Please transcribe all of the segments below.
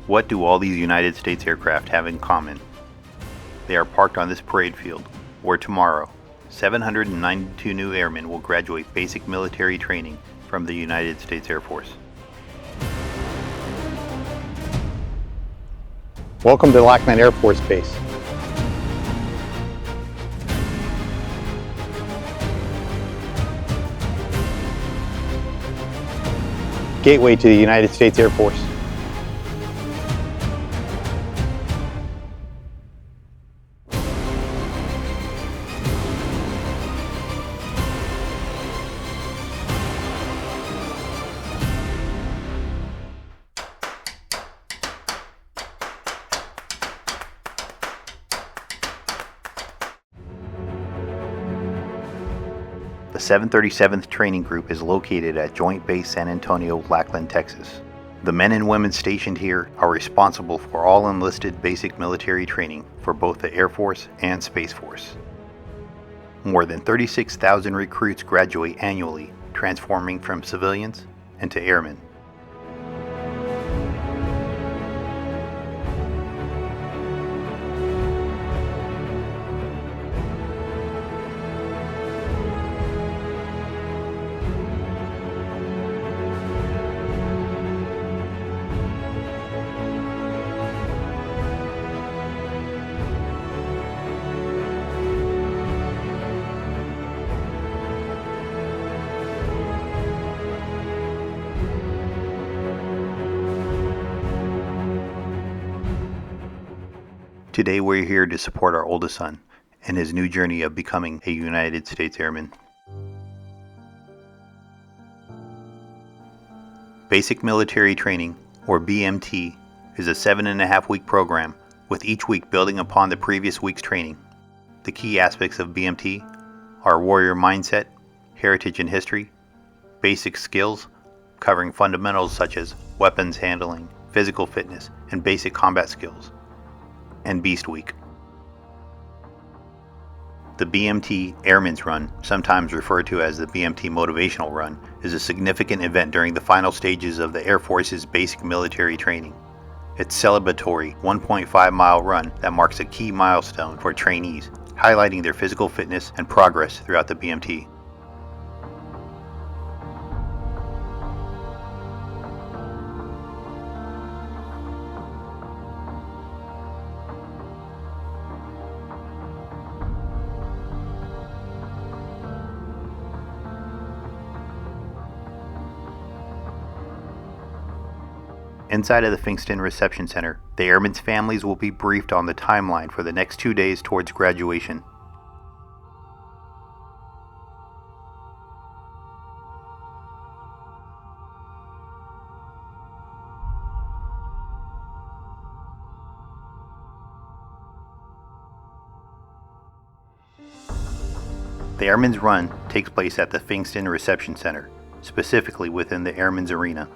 What do all these United States aircraft have in common? They are parked on this parade field, where tomorrow, 792 new airmen will graduate basic military training from the United States Air Force. Welcome to Lackland Air Force Base. Gateway to the United States Air Force. The 737th Training Group is located at Joint Base San Antonio, Lackland, Texas. The men and women stationed here are responsible for all enlisted basic military training for both the Air Force and Space Force. More than 36,000 recruits graduate annually, transforming from civilians into airmen. Today we're here to support our oldest son in his new journey of becoming a United States Airman. Basic Military Training, or BMT, is a 7.5-week program, with each week building upon the previous week's training. The key aspects of BMT are warrior mindset, heritage and history, basic skills covering fundamentals such as weapons handling, physical fitness, and basic combat skills, and Beast Week. The BMT Airman's Run, sometimes referred to as the BMT Motivational Run, is a significant event during the final stages of the Air Force's basic military training. It's a celebratory 1.5-mile run that marks a key milestone for trainees, highlighting their physical fitness and progress throughout the BMT. Inside of the Finkston Reception Center, the airmen's families will be briefed on the timeline for the next 2 days towards graduation. The Airmen's Run takes place at the Finkston Reception Center, specifically within the Airmen's Arena.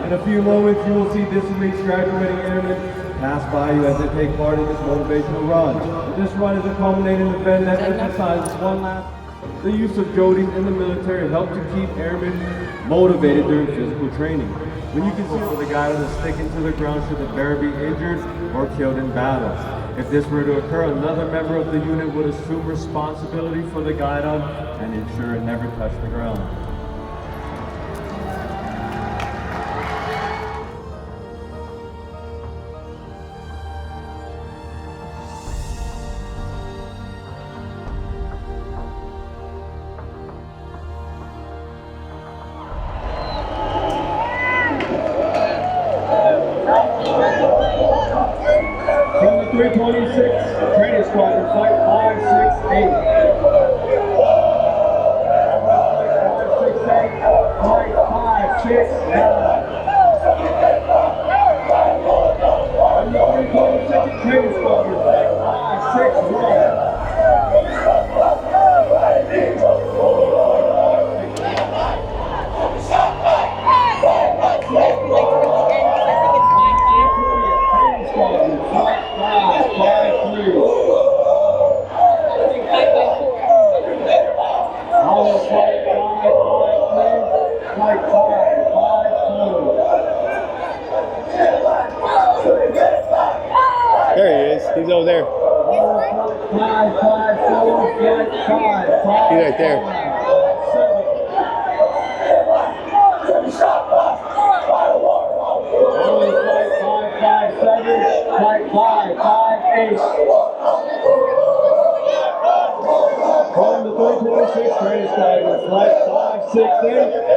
In a few moments, you will see this week's graduating airmen pass by you as they take part in this motivational run. This run is a culminating event that emphasizes the use of joding in the military helps to keep airmen motivated during physical training. When you can see where the guide is sticking to the ground should the bearer be injured or killed in battle. If this were to occur, another member of the unit would assume responsibility for the guidon and ensure it never touched the ground. From the 326 Training Squadron, Flight 568. Flight 569. From the 326 Training Squadron, Flight 561. He's over there. 554, flight 5. He's right there. 557, flight 558. On the 326 training squadron, flight 568.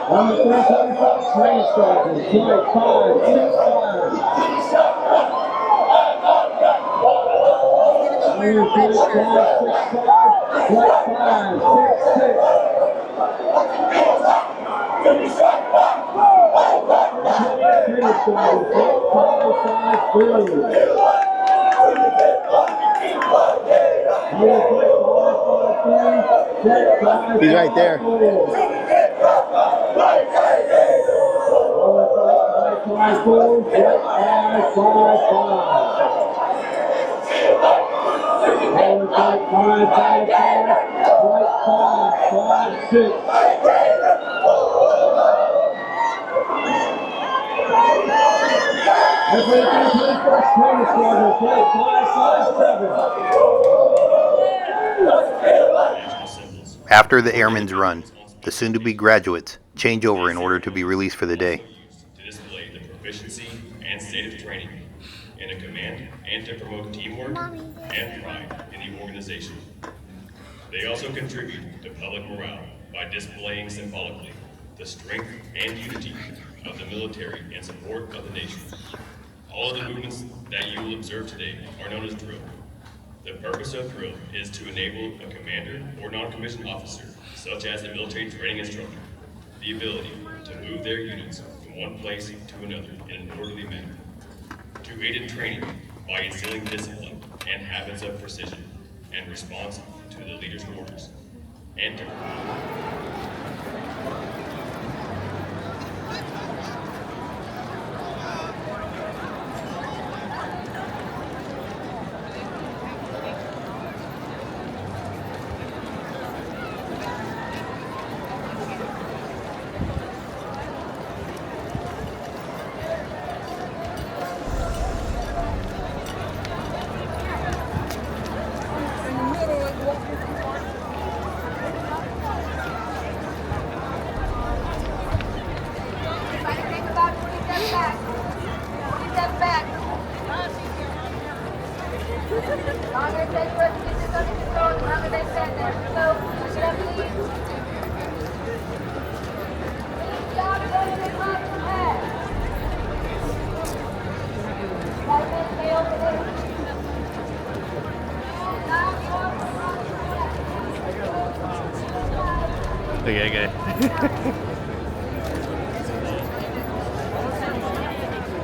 On the 326 training squadron, flight 565. Flight 565, flight 566. Training squadron, flight 553. He's right there. After the airmen's run, the soon-to-be graduates change over in order to be released for the day. To display the proficiency and state of training in a command and to promote teamwork and pride in the organization. They also contribute to public morale by displaying symbolically the strength and unity of the military in support of the nation. All of the movements that you will observe today are known as drill. The purpose of drill is to enable a commander or non-commissioned officer, such as a military training instructor, the ability to move their units from one place to another in an orderly manner, to aid in training by instilling discipline and habits of precision and response to the leader's orders, and to Okay.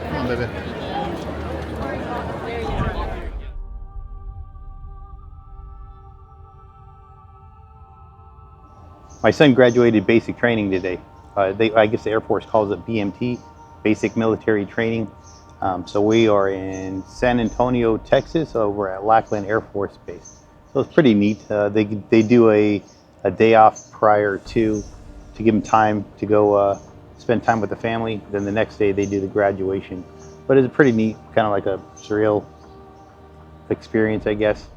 Come on, baby. My son graduated basic training today. I guess the Air Force calls it BMT, Basic Military Training. So we are in San Antonio, Texas, over at Lackland Air Force Base. So it's pretty neat. They do a day off prior to give them time to go spend time with the family. Then the next day they do the graduation. But it's pretty neat, kind of like a surreal experience, I guess,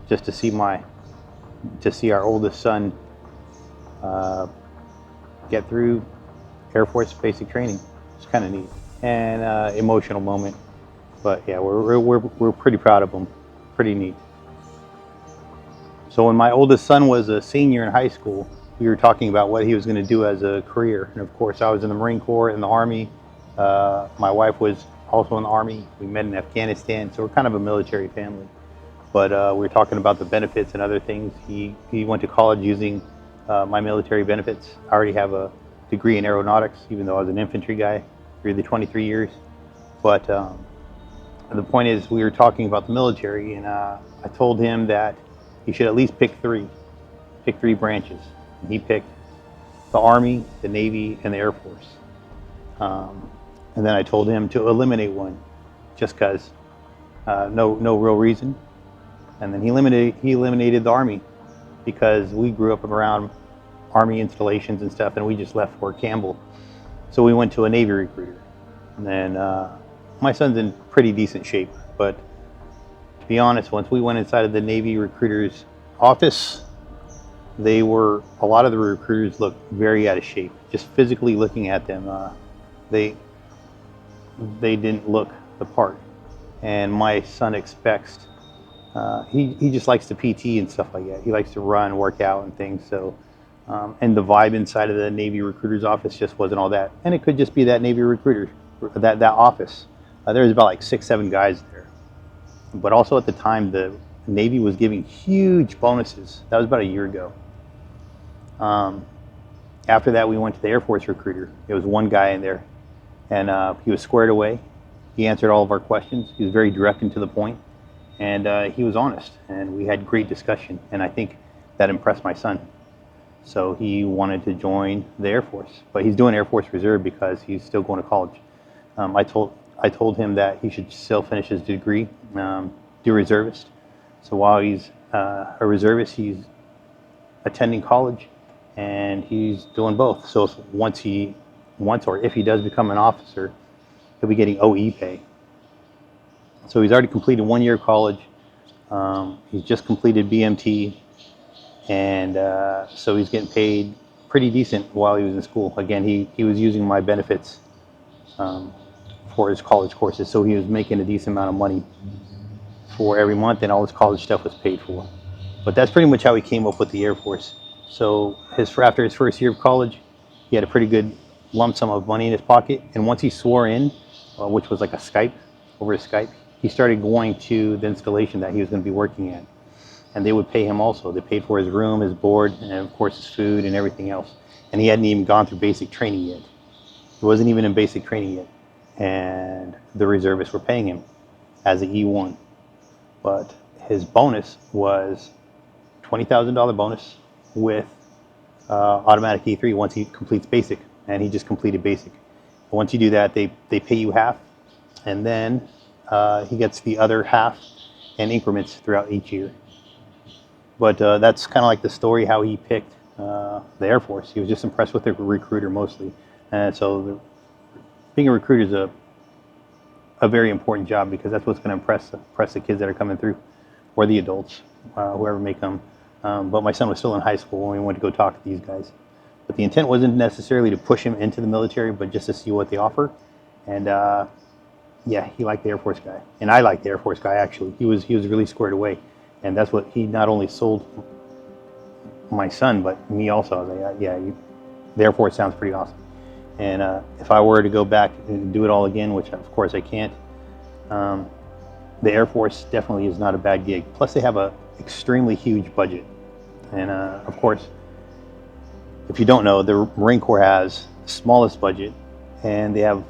just to see our oldest son get through Air Force basic training. It's kind of neat and emotional moment. But yeah, we're pretty proud of him. Pretty neat. So when my oldest son was a senior in high school, we were talking about what he was going to do as a career. And of course, I was in the Marine Corps, in the Army. My wife was also in the Army. We met in Afghanistan, so we're kind of a military family. But we were talking about the benefits and other things. He went to college using my military benefits. I already have a degree in aeronautics, even though I was an infantry guy through the 23 years. But the point is, we were talking about the military, and I told him that he should at least pick three branches. And he picked the Army, the Navy, and the Air Force. And then I told him to eliminate one, just because, no real reason. And then he eliminated the Army, because we grew up around Army installations and stuff, and we just left Fort Campbell. So we went to a Navy recruiter. And then my son's in pretty decent shape, but to be honest, once we went inside of the Navy recruiter's office, a lot of the recruiters looked very out of shape. Just physically looking at them, they didn't look the part. And my son expects, he just likes to PT and stuff like that. He likes to run, work out and things. So, and the vibe inside of the Navy recruiter's office just wasn't all that. And it could just be that Navy recruiter, that office. There was about like 6, 7 guys there. But also at the time, the Navy was giving huge bonuses. That was about a year ago. After that, we went to the Air Force recruiter. There was one guy in there, and he was squared away. He answered all of our questions. He was very direct and to the point, and he was honest. And we had great discussion, and I think that impressed my son. So he wanted to join the Air Force, but he's doing Air Force Reserve because he's still going to college. I told him that he should still finish his degree, do reservist. So while he's a reservist, he's attending college, and he's doing both. So if he does become an officer, he'll be getting OE pay. So he's already completed 1 year of college. He's just completed BMT, and so he's getting paid pretty decent while he was in school. Again, he was using my benefits for his college courses, so he was making a decent amount of money for every month, and all his college stuff was paid for. But that's pretty much how he came up with the Air Force. So after his first year of college, he had a pretty good lump sum of money in his pocket, and once he swore in, which was like over Skype, he started going to the installation that he was going to be working at, and they would pay him also. They paid for his room, his board, and of course his food and everything else. And he hadn't even gone through basic training yet. He wasn't even in basic training yet, and the reservists were paying him as an E1. But his bonus was $20,000 bonus with automatic E3 once he completes basic, and he just completed basic. But once you do that, they pay you half, and then he gets the other half in increments throughout each year. But that's kind of like the story how he picked the Air Force. He was just impressed with the recruiter mostly, and so being a recruiter is a very important job, because that's what's going to impress the kids that are coming through, or the adults, whoever may come. But my son was still in high school when we went to go talk to these guys. But the intent wasn't necessarily to push him into the military, but just to see what they offer. And yeah, he liked the Air Force guy, and I liked the Air Force guy actually. He was really squared away, and that's what he not only sold my son, but me also. I was like, yeah, the Air Force sounds pretty awesome. And if I were to go back and do it all again, which of course I can't, the Air Force definitely is not a bad gig. Plus they have a extremely huge budget. And of course, if you don't know, the Marine Corps has the smallest budget, and they have,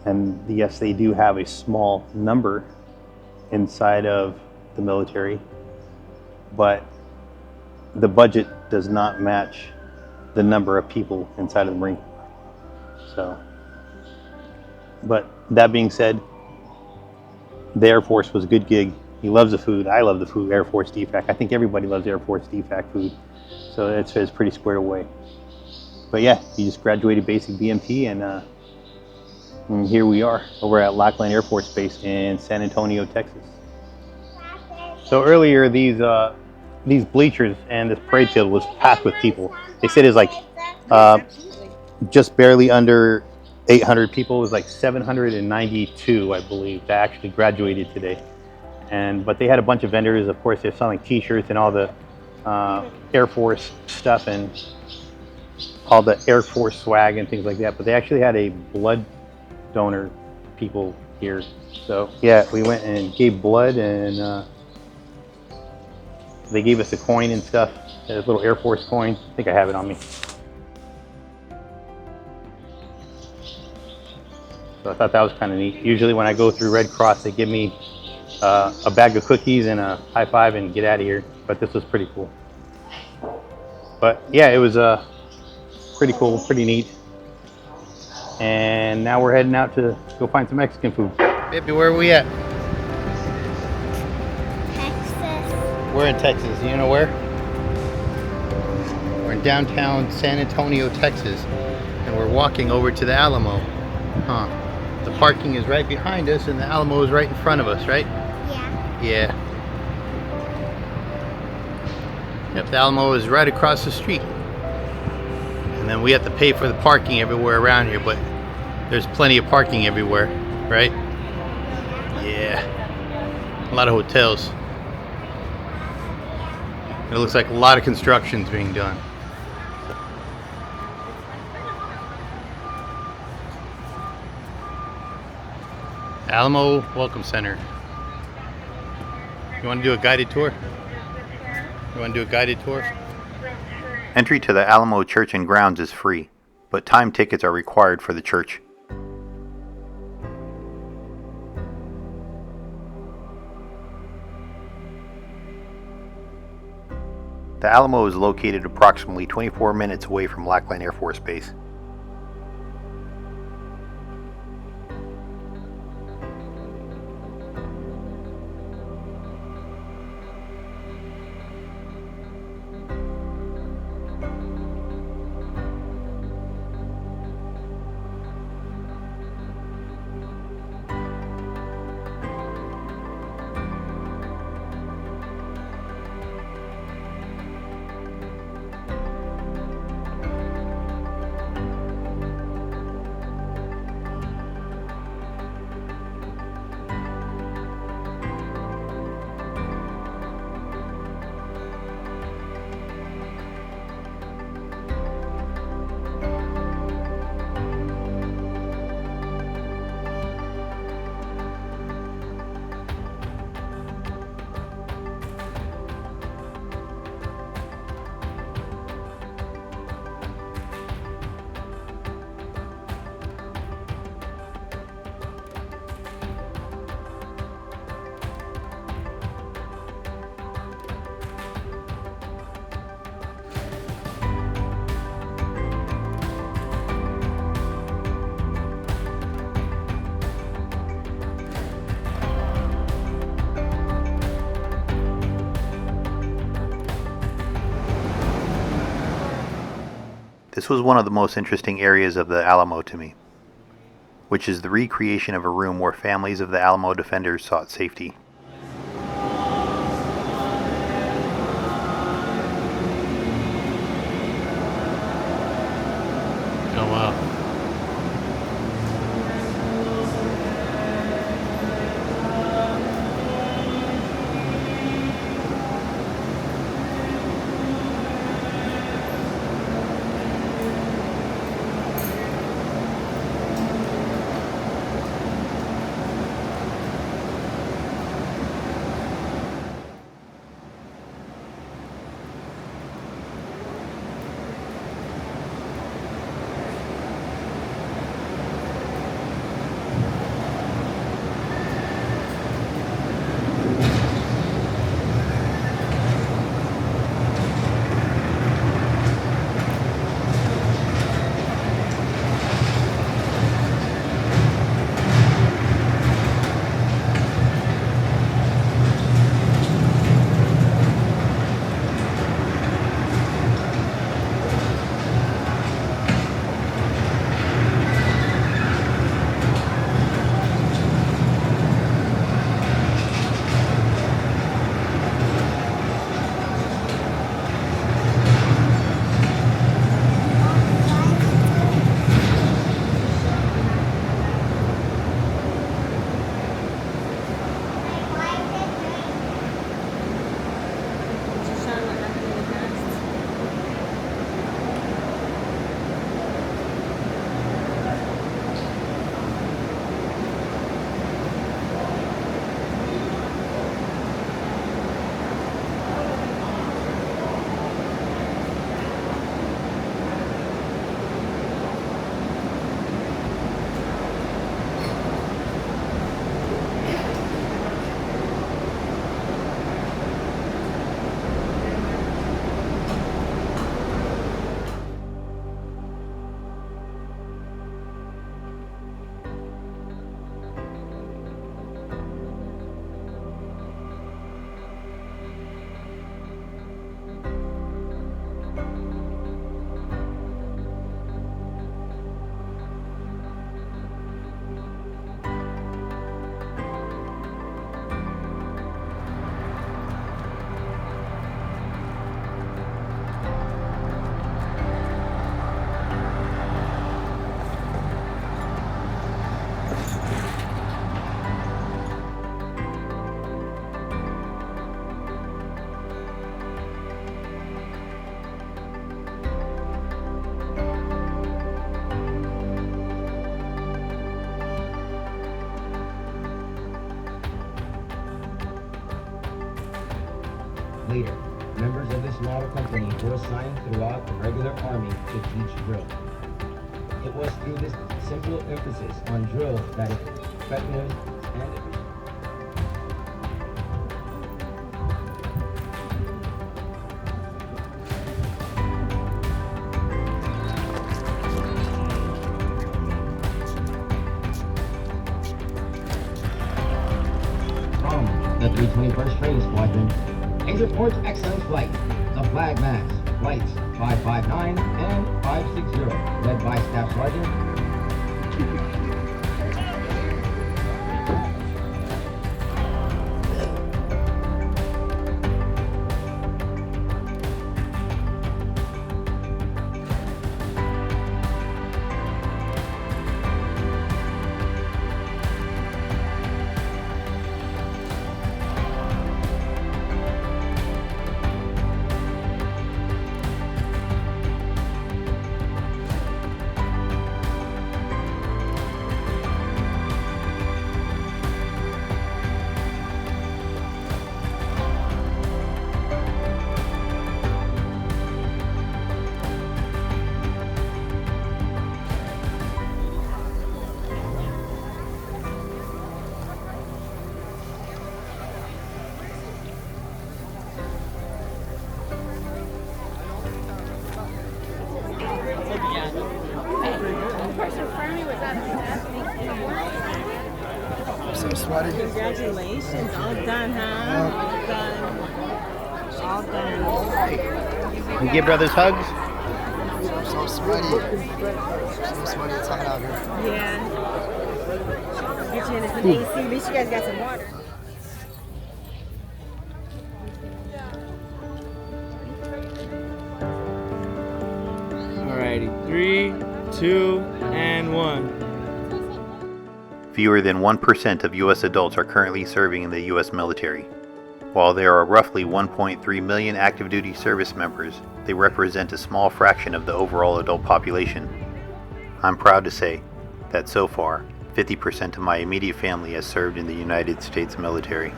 and yes, they do have a small number inside of the military, but the budget does not match the number of people inside of the Marine Corps. So, but that being said, the Air Force was a good gig. He loves the food. I love the food. Air Force DFAC. I think everybody loves Air Force DFAC food. So it's pretty squared away. But yeah, he just graduated basic BMT, and here we are over at Lackland Air Force Base in San Antonio, Texas. So earlier, these bleachers and this parade field was packed with people. They said it's like just barely under 800 people. It was like 792, I believe, that actually graduated today. But they had a bunch of vendors. Of course, they're selling T-shirts and all the Air Force stuff and all the Air Force swag and things like that. But they actually had a blood donor people here. So yeah, we went and gave blood, and they gave us a coin and stuff, a little Air Force coin. I think I have it on me. So I thought that was kind of neat. Usually when I go through Red Cross, they give me a bag of cookies and a high five and get out of here. But this was pretty cool. But yeah, it was pretty cool, pretty neat. And now we're heading out to go find some Mexican food. Baby, where are we at? Texas. We're in Texas. You know where? We're in downtown San Antonio, Texas. And we're walking over to the Alamo. Huh. The parking is right behind us and the Alamo is right in front of us, right? Yeah. Yeah. Yep, the Alamo is right across the street. And then we have to pay for the parking everywhere around here, but there's plenty of parking everywhere, right? Yeah. A lot of hotels. It looks like a lot of construction's being done. Alamo Welcome Center. You want to do a guided tour? You want to do a guided tour? Entry to the Alamo Church and Grounds is free, but time tickets are required for the church. The Alamo is located approximately 24 minutes away from Lackland Air Force Base. This was one of the most interesting areas of the Alamo to me, which is the recreation of a room where families of the Alamo defenders sought safety. Oh wow. were assigned throughout the regular Army to teach drill. It was through this simple emphasis on drill that effectiveness and from the 321st Training Squadron, Ace reports excellent flight. The flag mass, flights 559 and 560, led by Staff Sergeant So sweaty. Congratulations. All done, huh? All done. All done. You give brothers hugs? I'm so sweaty. So sweaty, it's hot out here. Yeah. Get you into some AC. At least you guys got some water. Alrighty, 3, 2, and 1. Fewer than 1% of U.S. adults are currently serving in the U.S. military. While there are roughly 1.3 million active duty service members, they represent a small fraction of the overall adult population. I'm proud to say that so far, 50% of my immediate family has served in the United States military.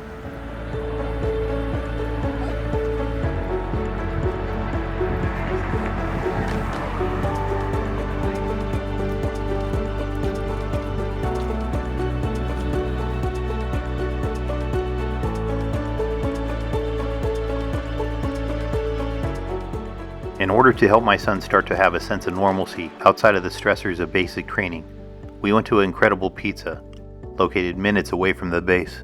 In order to help my son start to have a sense of normalcy outside of the stressors of basic training, we went to Incredible Pizza, located minutes away from the base.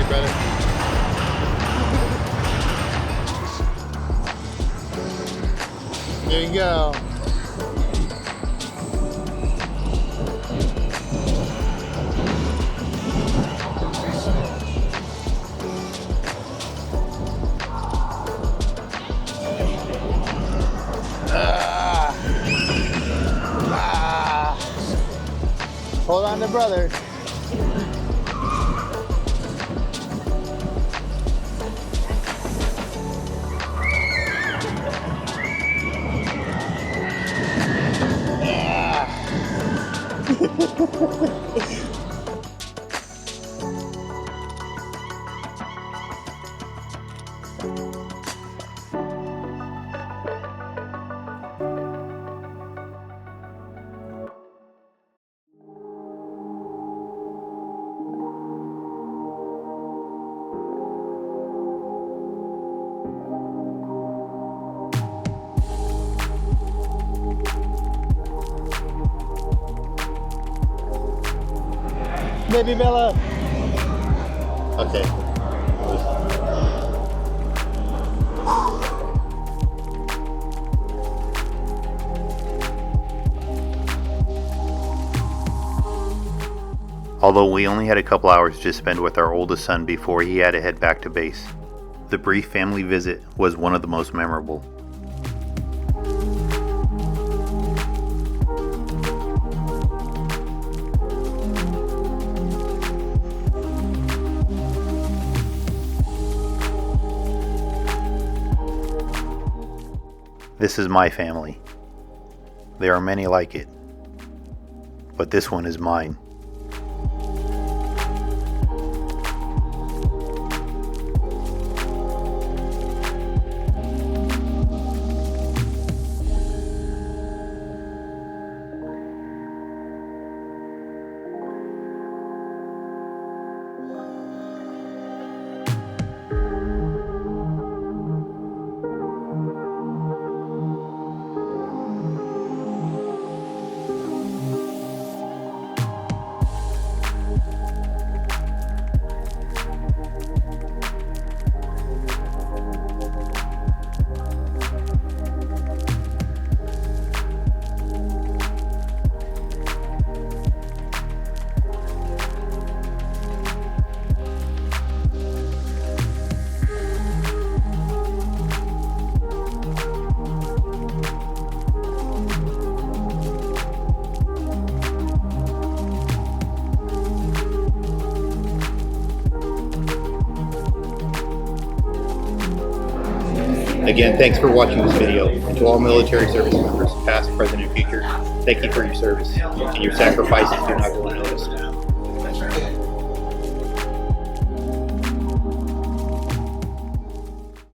brother. There you go. Hold on to brother. Baby Bella. Okay. Although we only had a couple hours to spend with our oldest son before he had to head back to base, the brief family visit was one of the most memorable. This is my family. There are many like it, but this one is mine. Again, thanks for watching this video. And to all military service members, past, present, and future, thank you for your service and your sacrifices do not go unnoticed.